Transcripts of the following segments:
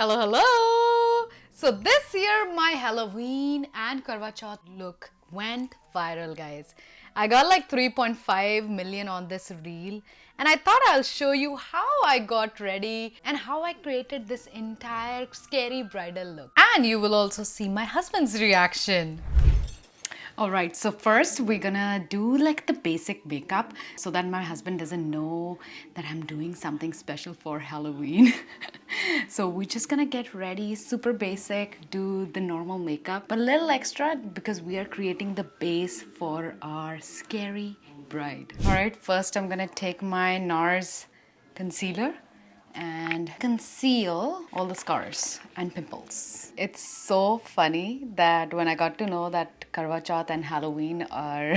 Hello, hello! So this year my Halloween and Karwa Chauth look went viral, guys. I got like 3.5 million on this reel, and I thought I'll show you how I got ready and how I created this entire scary bridal look. And you will also see my husband's reaction. Alright, so first we're gonna do like the basic makeup so that my husband doesn't know that I'm doing something special for Halloween. So we're just gonna get ready, super basic, do the normal makeup, but a little extra because we are creating the base for our scary bride. Alright, first I'm gonna take my Nars Concealer and conceal all the scars and pimples. It's so funny that when I got to know that Karwa Chauth and Halloween are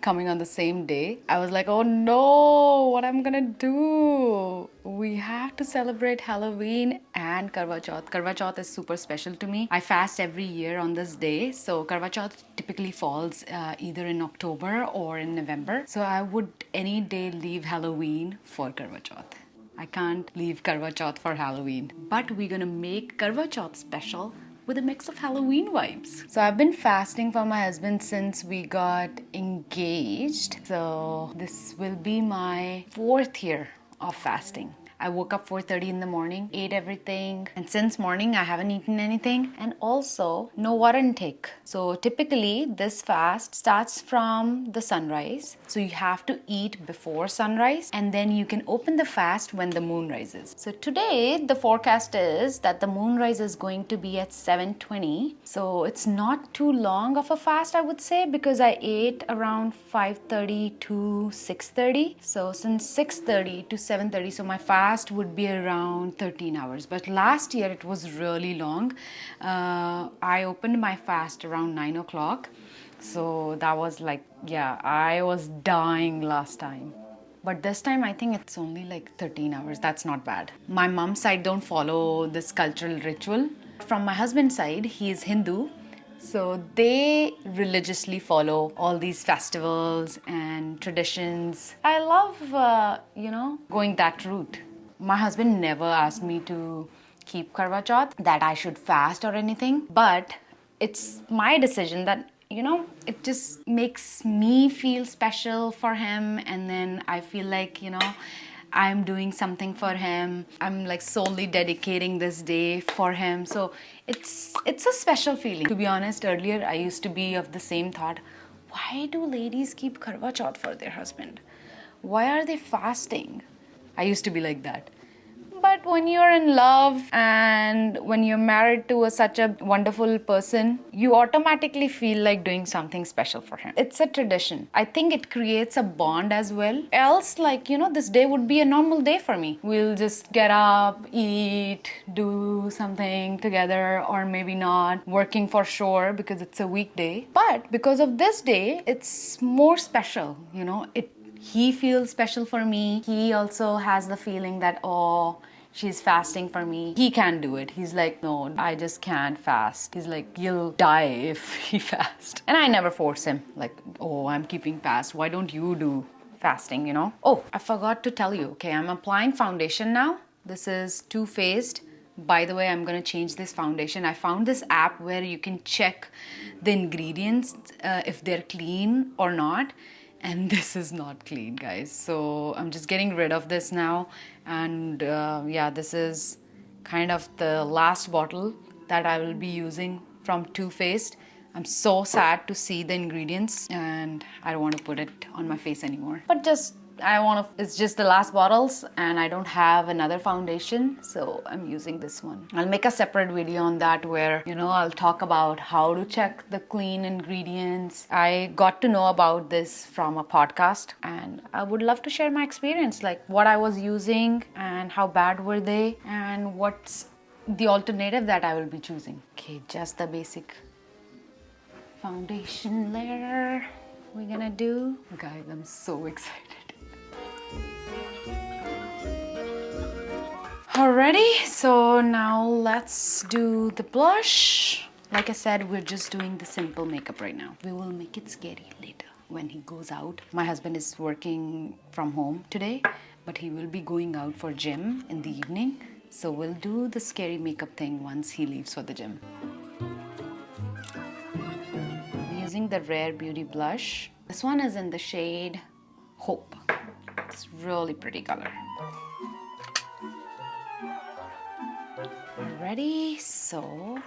coming on the same day, I was like, oh no, what I'm gonna do? We have to celebrate Halloween and Karwa Chauth. Karwa Chauth is super special to me. I fast every year on this day, so Karwa Chauth typically falls either in October or in November. So I would any day leave Halloween for Karwa Chauth. I can't leave Karwa Chauth for Halloween. But we're gonna make Karwa Chauth special with a mix of Halloween vibes. So I've been fasting for my husband since we got engaged. So this will be my 4th year of fasting. I woke up 4:30 in the morning, ate everything, and since morning I haven't eaten anything, and also no water intake. So typically this fast starts from the sunrise. So you have to eat before sunrise, and then you can open the fast when the moon rises. So today the forecast is that the moonrise is going to be at 7:20. So it's not too long of a fast, I would say, because I ate around 5:30 to 6:30. So since 6:30 to 7:30, so my fast would be around 13 hours. But last year it was really long. I opened my fast around 9 o'clock. So that was like, yeah, I was dying last time. But this time I think it's only like 13 hours. That's not bad. My mom's side don't follow this cultural ritual. From my husband's side, he is Hindu. So they religiously follow all these festivals and traditions. I love, going that route. My husband never asked me to keep Karwa Chauth, that I should fast or anything. But it's my decision that, it just makes me feel special for him. And then I feel like, I'm doing something for him. I'm like solely dedicating this day for him. So it's a special feeling. To be honest, earlier I used to be of the same thought. Why do ladies keep Karwa Chauth for their husband? Why are they fasting? I used to be like that. But when you're in love and when you're married to such a wonderful person, you automatically feel like doing something special for him. It's a tradition. I think it creates a bond as well. Else, this day would be a normal day for me. We'll just get up, eat, do something together, or maybe not, working for sure because it's a weekday. But because of this day, it's more special, He feels special for me. He also has the feeling that, oh, she's fasting for me. He can't do it. He's like, no, I just can't fast. He's like, you'll die if he fasts. And I never force him. Like, oh, I'm keeping fast. Why don't you do fasting, Oh, I forgot to tell you. Okay, I'm applying foundation now. This is Too Faced. By the way, I'm going to change this foundation. I found this app where you can check the ingredients if they're clean or not. And this is not clean, guys. So I'm just getting rid of this now. And this is kind of the last bottle that I will be using from Too Faced. I'm so sad to see the ingredients and I don't want to put it on my face anymore. But it's just the last bottles and I don't have another foundation, so I'm using this one. I'll make a separate video on that where, I'll talk about how to check the clean ingredients. I got to know about this from a podcast and I would love to share my experience, like what I was using and how bad were they and what's the alternative that I will be choosing. Okay, just the basic foundation layer we're gonna do. Guys, I'm so excited. Alrighty, so now let's do the blush. Like I said, we're just doing the simple makeup right now. We will make it scary later when he goes out. My husband is working from home today, but he will be going out for gym in the evening. So we'll do the scary makeup thing once he leaves for the gym. I'm using the Rare Beauty blush. This one is in the shade Hope. It's really pretty color. Ready? So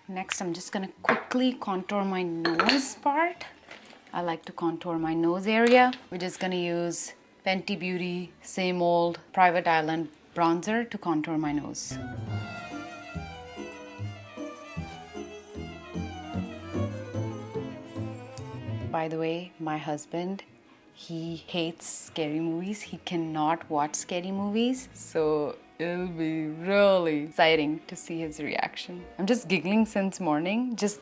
next I'm just gonna quickly contour my nose part. I like to contour my nose area. We're just gonna use Fenty Beauty Same Old Private Island bronzer to contour my nose. By the way, my husband, he hates scary movies. He cannot watch scary movies. So it'll be really exciting to see his reaction. I'm just giggling since morning, just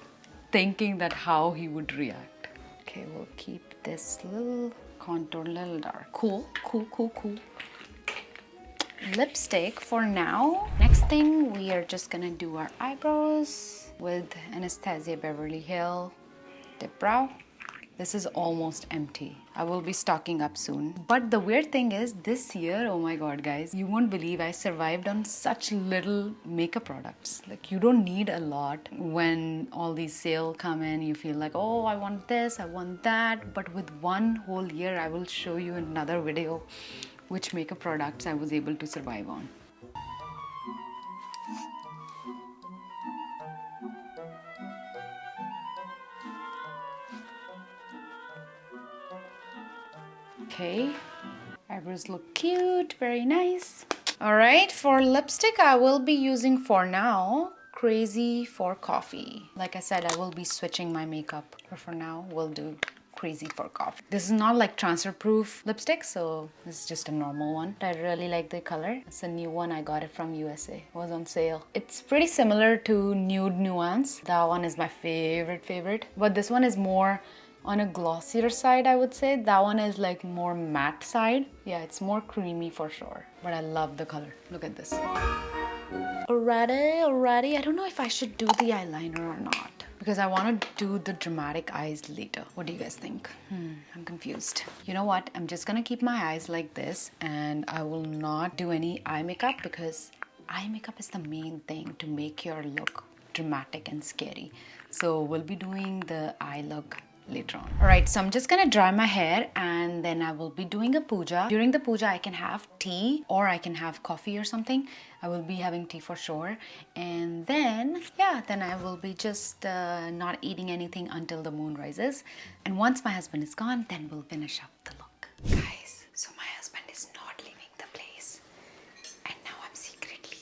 thinking that how he would react. Okay, we'll keep this little contour a little dark. Cool. Lipstick for now. Next thing, we are just gonna do our eyebrows with Anastasia Beverly Hills Dip Brow. This is almost empty. I will be stocking up soon. But the weird thing is this year, oh my god guys, you won't believe I survived on such little makeup products. Like you don't need a lot. When all these sales come in, you feel like, oh, I want this, I want that. But with one whole year, I will show you in another video which makeup products I was able to survive on. Okay, eyebrows look cute, very nice. All right, for lipstick, I will be using for now Crazy for Coffee. Like I said, I will be switching my makeup, but for now, we'll do Crazy for Coffee. This is not like transfer proof lipstick, so this is just a normal one. I really like the color. It's a new one. I got it from USA. It was on sale. It's pretty similar to Nude Nuance. That one is my favorite. But this one is more on a glossier side, I would say. That one is like more matte side. Yeah, it's more creamy for sure. But I love the color. Look at this. Alrighty. I don't know if I should do the eyeliner or not, because I want to do the dramatic eyes later. What do you guys think? I'm confused. You know what? I'm just gonna keep my eyes like this, and I will not do any eye makeup, because eye makeup is the main thing to make your look dramatic and scary. So we'll be doing the eye look later on. Alright, so I'm just gonna dry my hair and then I will be doing a puja. During the puja, I can have tea or I can have coffee or something. I will be having tea for sure. And then, yeah, then I will be just not eating anything until the moon rises. And once my husband is gone, then we'll finish up the look. Guys, so my husband is not leaving the place. And now I'm secretly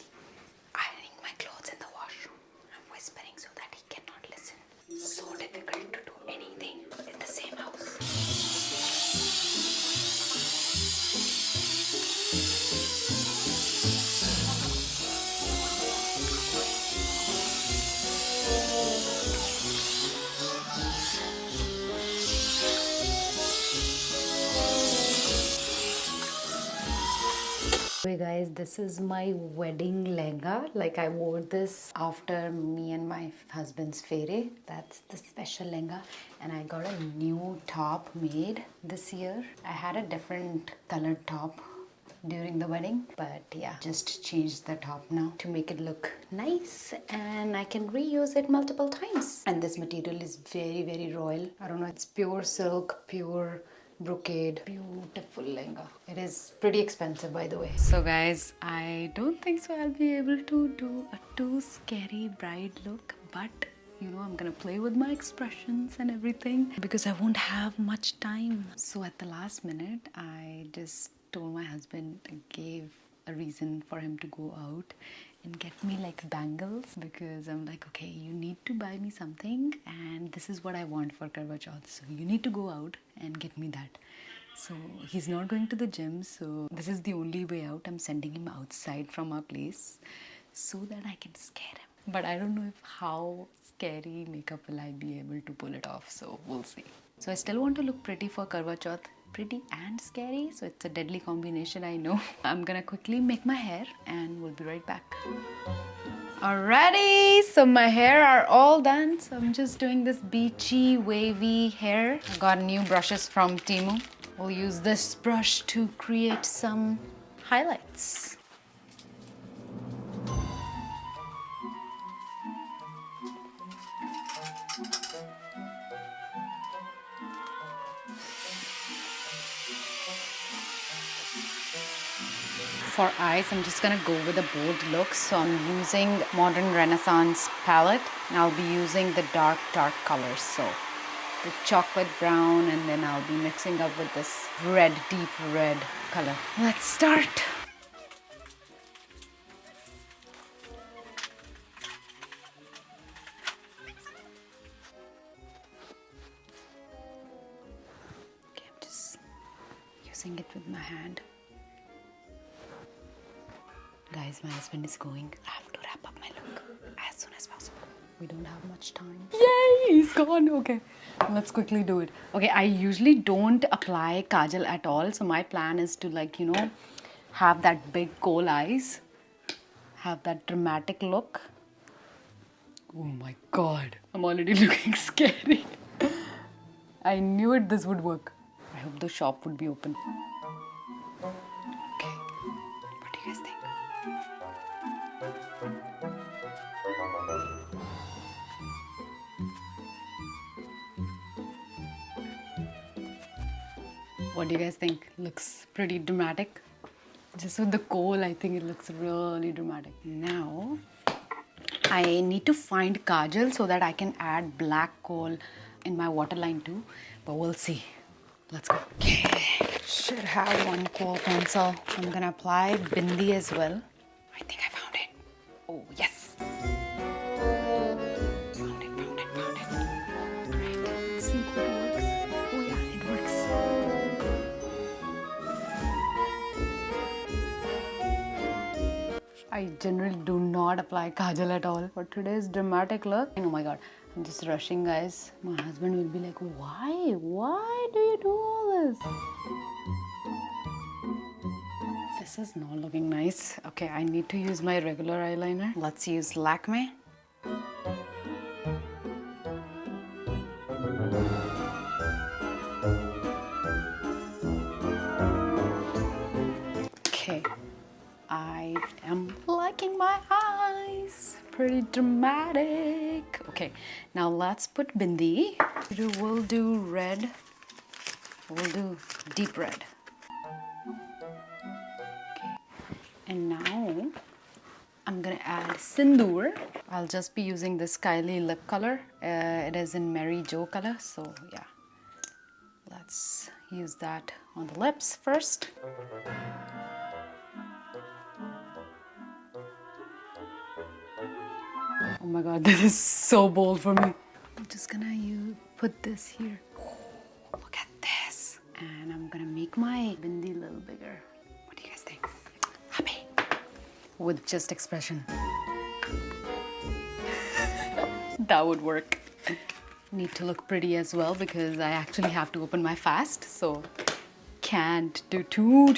ironing my clothes in the washroom. I'm whispering so that he cannot listen. So difficult to do anything in the same house. Hey guys, this is my wedding lehenga. Like I wore this after me and my husband's fere. That's the special lehenga. And I got a new top made this year. I had a different colored top during the wedding, but yeah, just changed the top now to make it look nice, and I can reuse it multiple times. And this material is very royal. I don't know, it's pure silk, pure brocade, beautiful lehenga. It is pretty expensive, by the way. So guys, I don't think so I'll be able to do a too scary bride look, but you know, I'm gonna play with my expressions and everything because I won't have much time. So at the last minute, I just told my husband, gave a reason for him to go out and get me like bangles, because I'm like, okay, you need to buy me something and this is what I want for Karwa Chauth, so you need to go out and get me that. So he's not going to the gym, so this is the only way out. I'm sending him outside from our place so that I can scare him. But I don't know if how scary makeup will I be able to pull it off, so we'll see. So I still want to look pretty for Karwa Chauth, pretty and scary, so it's a deadly combination, I know. I'm gonna quickly make my hair and we'll be right back. Alrighty, so my hair are all done, so I'm just doing this beachy wavy hair. I got new brushes from Temu. We'll use this brush to create some highlights. for eyes, I'm just gonna go with a bold look. So I'm using Modern Renaissance palette, and I'll be using the dark colors. So the chocolate brown, and then I'll be mixing up with this red, deep red color. Let's start. Okay, I'm just using it with my hand. Guys, my husband is going. I have to wrap up my look as soon as possible. We don't have much time. Yay, he's gone. Okay, let's quickly do it. Okay, I usually don't apply kajal at all. So my plan is to, like, you know, have that big coal eyes, have that dramatic look. Oh my God, I'm already looking scary. I knew it, this would work. I hope the shop would be open. Okay, what do you guys think? What do you guys think? Looks pretty dramatic. Just with the coal, I think it looks really dramatic. Now, I need to find kajal so that I can add black coal in my waterline too. But we'll see. Let's go. Okay, should have one kohl pencil. I'm gonna apply bindi as well. I think I found it. Oh, yes. Found it. Great. Let's see if it works. Oh yeah, it works. I generally do not apply kajal at all for today's dramatic look. And oh my God, I'm just rushing, guys. My husband will be like, why? Why do you do all this? This is not looking nice. Okay, I need to use my regular eyeliner. Let's use Lakme. Okay, I am liking my eyes. Pretty dramatic. Okay, now let's put bindi. We'll do red. We'll do deep red. Okay, and now I'm gonna add sindoor. I'll just be using this Kylie lip color. It is in Mary Jo color, so yeah. Let's use that on the lips first. Oh my God, this is so bold for me. I'm just gonna put this here. Oh, look at this. And I'm gonna make my bindi a little bigger. What do you guys think? Happy? With just expression. That would work. Need to look pretty as well because I actually have to open my fast, so can't do too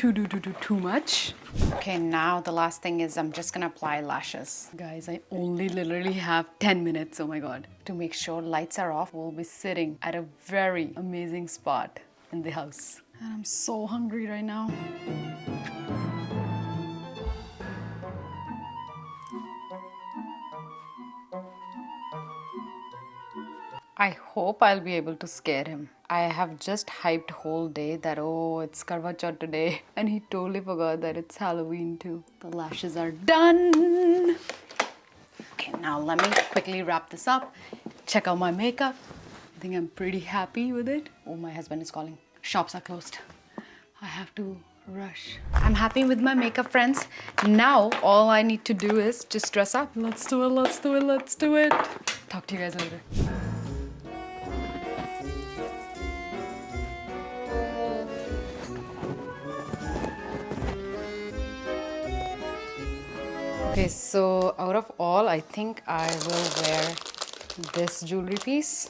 much. Okay, now the last thing is I'm just gonna apply lashes. Guys, I only literally have 10 minutes, oh my God. To make sure lights are off, we'll be sitting at a very amazing spot in the house. And I'm so hungry right now. I hope I'll be able to scare him. I have just hyped whole day that, oh, it's Karwa Chauth today. And he totally forgot that it's Halloween too. The lashes are done. Okay, now let me quickly wrap this up. Check out my makeup. I think I'm pretty happy with it. Oh, my husband is calling. Shops are closed. I have to rush. I'm happy with my makeup, friends. Now, all I need to do is just dress up. Let's do it. Talk to you guys later. Okay, so out of all, I think I will wear this jewelry piece.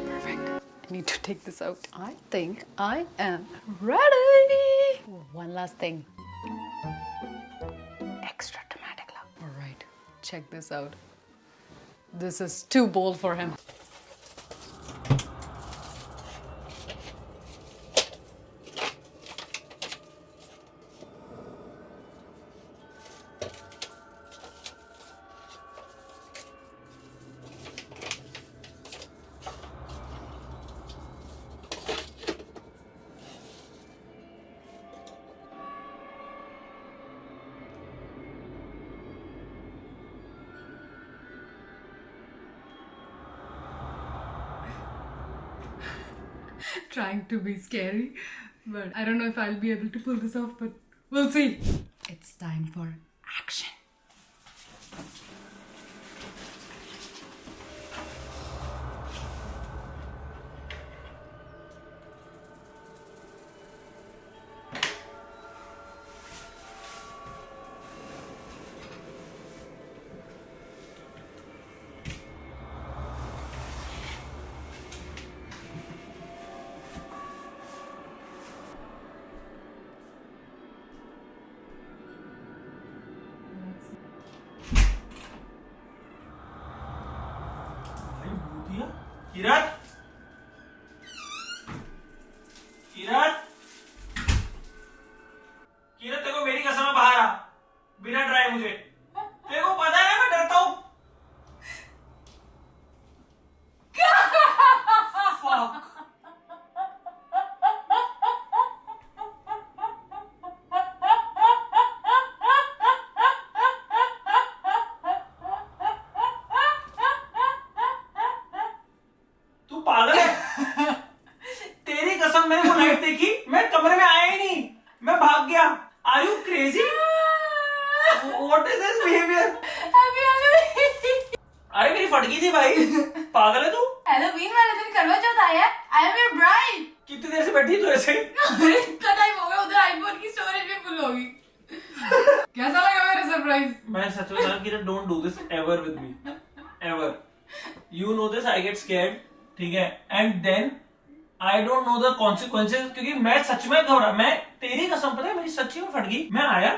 Perfect. I need to take this out. I think I am ready. One last thing. Extra dramatic look. All right, check this out. This is too bold for him. trying to be scary, but I don't know if I'll be able to pull this off, but we'll see. It's time for action. Kiran Kiran Kiran तेरे को मेरी कसम है बाहर आ बिना dry मुझे तेरे को पता है मैं डरता हूँ Fuck. पागल है तेरी कसम मैंने वो लाइट देखी मैं कमरे में आया ही नहीं मैं भाग गया are you crazy what is this behaviour अरे मेरी फट गई थी भाई पागल है तू हैलोवीन वाले दिन करवा चौथ आया आई एम योर ब्राइड कितनी देर से बैठी तू ऐसे इतना टाइम हो गया उधर आईफोन की स्टोरेज भी फुल होगी कैसा लगा मेरा सरप्राइज मैं सच में कहा कि don't do this ever with me ever you know this I get scared ठीक है and then I don't know the consequences क्योंकि मैं सच में घबरा मैं तेरी कसम पता है मेरी सच्ची में फट गई मैं आया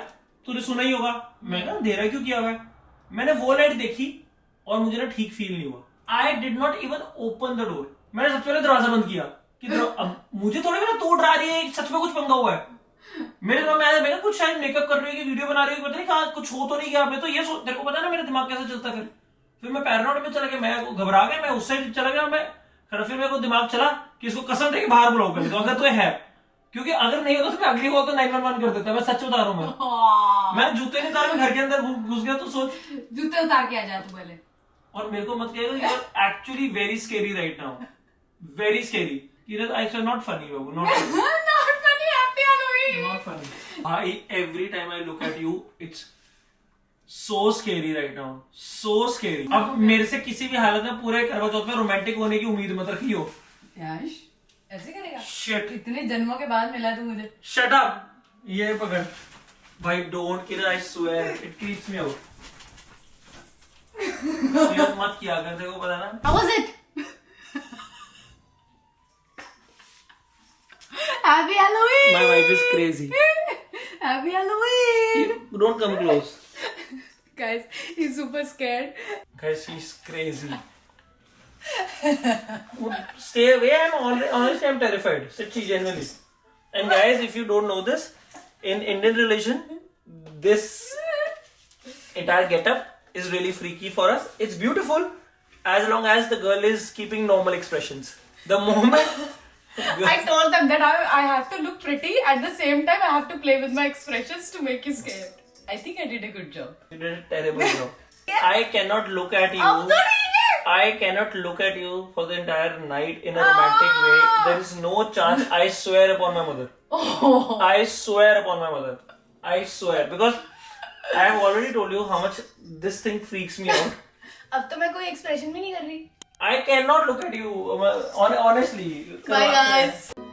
तूने सुना ही होगा मैं कहा देर क्यों किया हुआ है मैंने वो लाइट देखी और मुझे ना ठीक फील नहीं हुआ I did not even open the door मैंने सबसे पहले दरवाजा बंद किया कि अब मुझे थोड़ी ना तू डरा रही है सच में कुछ पंगा हुआ है मेरे दिमाग में आया मैंने कुछ शायद मेकअप कर रही है कि वीडियो बना रही है पता नहीं कहा कुछ हो तो नहीं गया मैं तो ये तेरे को पता है ना मेरा दिमाग कैसे चलता है फिर मैं पैरानॉइड में चला गया मैं घबरा गया मैं उस साइड चला गया मैं फिर मेरे को दिमाग चला कि इसको कसम दे के बाहर बुलाओ कर तो अगर तो है क्योंकि अगर नहीं होता तो मैं अगली कॉल तो 911 कर देता मैं सच बता रहा हूँ मैं जूते नहीं उतार घर के अंदर घुस गया तो सोच जूते उतार के आ जा तू पहले और मेरे को मत कहेगा you are actually very scary right now very scary Kiran I am not funny बाबू not funny happy Halloween not funny I every time I look at you it's so scary right now so scary अब मेरे से किसी भी हालत में पूरे करवा चौथ में रोमांटिक होने की उम्मीद मत रखियो याश ऐसे करेगा शिट इतने जन्मों के बाद मिला तू मुझे शट अप ये पकड़ भाई don't Kiran I swear it keeps me out ये मत किया कर तेरे को पता ना How was it? Happy Halloween! my wife is crazy Happy Halloween! don't come close Guys, he's super scared. guys she's crazy stay away honestly I'm terrified sachchi genuinely and guys if you don't know this in Indian religion this entire getup is really freaky for us it's beautiful as long as the girl is keeping normal expressions the moment I told them that I have to look pretty at the same time I have to play with my expressions to make you scared. I think I did a good job. you did a terrible job I cannot look at you I cannot look at you for the entire night in a romantic way there is no chance I swear upon my mother I swear upon my mother I swear because I have already told you how much this thing freaks me out अब तो मैं कोई expression भी नहीं कर रही. I cannot look at you honestly Bye guys.